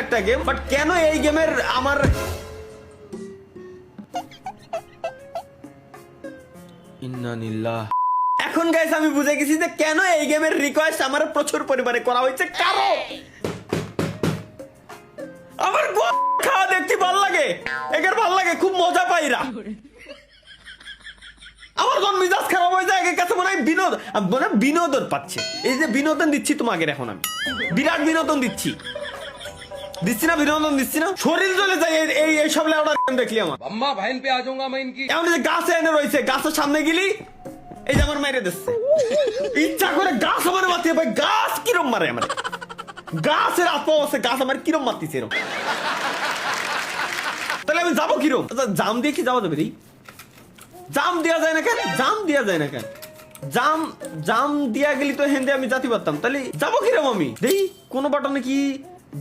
একটা game, but কেন এই গেমের আমার ইন্নালিল্লাহ। এখন গাইস আমি বুঝে গেছি যে কেন এই গেমের রিকোয়েস্ট আমার প্রচুর পরিমাণে করা হয়েছে, কারণ আমার খাওয়া দেখতে ভালো লাগে, একের ভালো লাগে, খুব মজা পাইরা। আমার যখন মিজাজ খারাপ হয়ে যায় একের কাছে মনে হয় বিনোদন পাচ্ছে। এই যে বিনোদন দিচ্ছি তোমাকে, এখন আমি বিরাট বিনোদন দিচ্ছি না, বিনোদন দিচ্ছি না, শরীর চলে যায় এই সব লেওটা দেখলি আমার। अम्मा बहन पे आ जाऊंगा मैं इनकी। এমন যে গাছে এনে রয়েছে, গাছের সামনে গেলি এই যে আমার মাইরে দিচ্ছে, ইচ্ছা করে গাছ আমার মারতে, ভাই গাছ কিরম মারে আমার, গাছের আত্মা আছে, গাছ আমার কিরম মারতেছে এরকম, তাহলে আমি যাবো কিরম? আচ্ছা জাম দিয়ে কি যাওয়া যাবে রে? জাম দেওয়া যায় না কেন? জাম দেওয়া যায় না কেন? জাম দিয়া গেলি তো হেন্দে আমি জাতি পারতাম, তাহলে যাবো কিরম আমি? দেই কোন বাটনে কি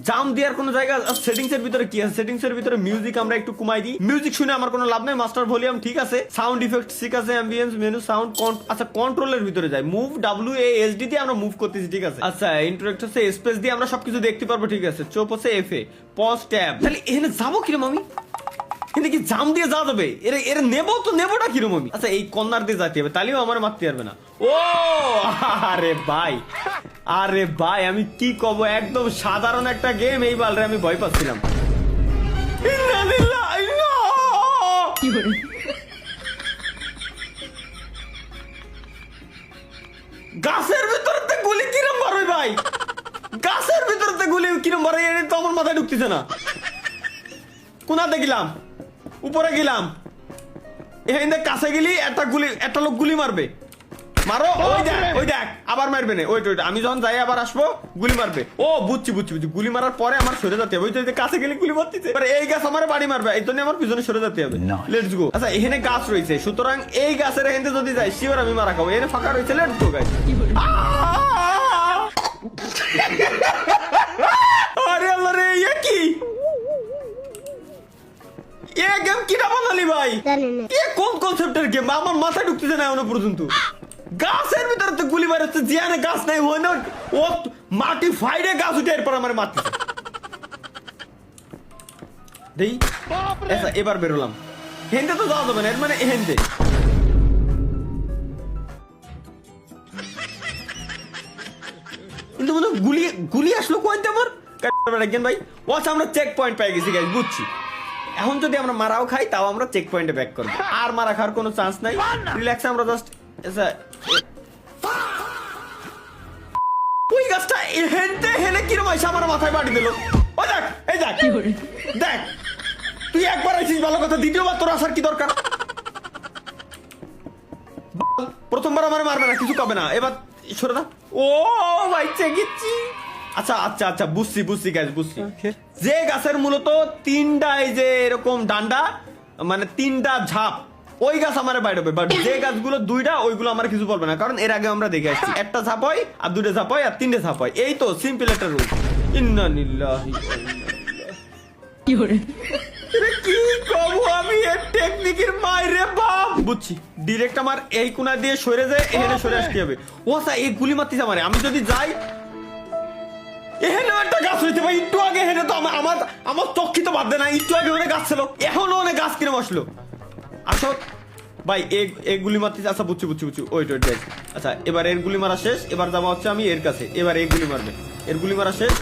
জাম দেওয়ার কোন জায়গা? সেটিংস এর ভিতরে কি আছে? সেটিংস এর ভিতরে মিউজিক আমরা একটু কমাই দিই। মিউজিক শুনে আমার কোনো লাভ নাই, মাস্টার ভলিউম ঠিক আছে, সাউন্ড ইফেক্ট ঠিক আছে, অ্যাম্বিয়েন্স মেনু সাউন্ড, আচ্ছা কন্ট্রোলের ভিতরে যাই, মুভ WASD দিয়ে আমরা মুভ করতেছি ঠিক আছে। আচ্ছা ইন্টারেক্ট হচ্ছে স্পেস দিয়ে আমরা সবকিছু দেখতে পারবো ঠিক আছে, চোপ হচ্ছে FA, পজ ট্যাব। তাহলে এখানে যাবো কিরম আমি? কিন্তু কি জাম দিয়ে যাওয়া যাবে? এর নেবো তো নেবোটা কিরম আমি? আচ্ছা এই কর্নার দিয়ে যাইতে হবে, তাহলেও আমার মারতে পারবে না। ও আরে ভাই আমি কি কব, একদম সাধারণ একটা গেম, এই বালরে আমি ভয় পাচ্ছিলাম। গাছের ভিতরে গুলি কিরম মারবে ভাই, গাছের ভিতরে গুলি কিরম মারে, এটা তো আমার মাথায় ঢুকতেছে না। কোনাতে গেলাম, উপরে গেলাম, এখানে কাছে গেলি একটা লোক গুলি মারবে, মারো, ওই দেখ আবার মারবে না, ওই আমি যখন যাই আবার আসবো গুলি মারবে। ও বুঝছি, গুলি মারার পরে আমার সরে যেতে হবে, ওই যে কাছে গেলে গুলি মারতেছে, এই গাছ আমার বাড়ি মারবে, এই জন্য আমার পিছনে সরে যেতে হবে। Let's go. আচ্ছা এখানে গাছ রয়েছে, সুতরাং এই গাছের এখানে যদি যাই শিওর আমি মারা খাবো, এখানে ফাঁকা রয়েছে, লেটস গো গাইস। আরে আল্লাহ রে, এ কি গেম কিটা বানালি ভাই? কোন কনসেপ্টের গেম আমার মাথায় ঢুকতেছে না এখনো পর্যন্ত। গাছের ভিতরে তো গুলি মার হচ্ছে, জিয়ানে গাছ নাই, হয় না ও মাটি ফাইডে গাছ উঠে এরপর আমার মারতেছে। দেই আচ্ছা এবার বেরোলাম, হেনতে তো যাওয়া যাবে না, এর মানে হেনতে কিন্তু মনে গুলি আসলো কোয়ান্তে আমার ভাই। ও আচ্ছা আমরা চেক পয়েন্ট পেয়ে গেছি গাইস, বুঝছি। এখন যদি আমরা মারাও খাই তাও আমরা চেক পয়েন্টে ব্যাক করবো, আর মারা খাওয়ার কোনো চান্স নাই, রিল্যাক্স আমরা জাস্ট। ওই গাছটা হেনে কিরম আইসা আমার মাথায় বাড়ি দিল, ও দেখ এই দেখ তুই একবার আইছিস ভালো কথা, দ্বিতীয়বার তোর আসার কি দরকার? প্রথমবার আমার মারবে না, কিছু কবে না, এবার সরে দা। ও ভাই চেগিচ্ছি। আচ্ছা বুঝছি গাছ, বুঝছি। যে গাছের মূলত তিনটা এই যে এরকম ডান্ডা, মানে তিনটা ঝাপ, ওই গাছ আমার বাইরে হবে, বাট যে গাছগুলো দুইটা ওইগুলো আমার কিছু বলবে না, কারণ এর আগে আমরা দেখে আসছি একটা ঝাপ হয় আর দুইটা ঝাপ হয় আর তিনটে ঝাপ হয়, এই তো সিম্পল একটা রুল। ইন্নালিল্লাহি কি কব আমি এর টেকনিকের মাইরে বাপ, বুঝছি। ডিরেক্ট আমার এই কোণা দিয়ে সরে যায়, এখানে সরে আসতে হবে। ও স্যার এই গুলি মারতেছে আমারে, আমি যদি যাই এখানে একটা গাছ হইতে ভাই, একটু আগে এখানে তো আমার চক্ষি তো বাদ দেয় না, একটু আগে ওখানে গাছ ছিল, এখনো অনেক গাছ কিরম আসলো। আসো ভাই এই গুলি মারতেছে। আচ্ছা বুঝছি ওইট যাই। আচ্ছা এবার এর গুলি মারা শেষ, এবার যাওয়া হচ্ছে আমি এর কাছে, এবার এই গুলি মারবে, এর গুলি মারা শেষ।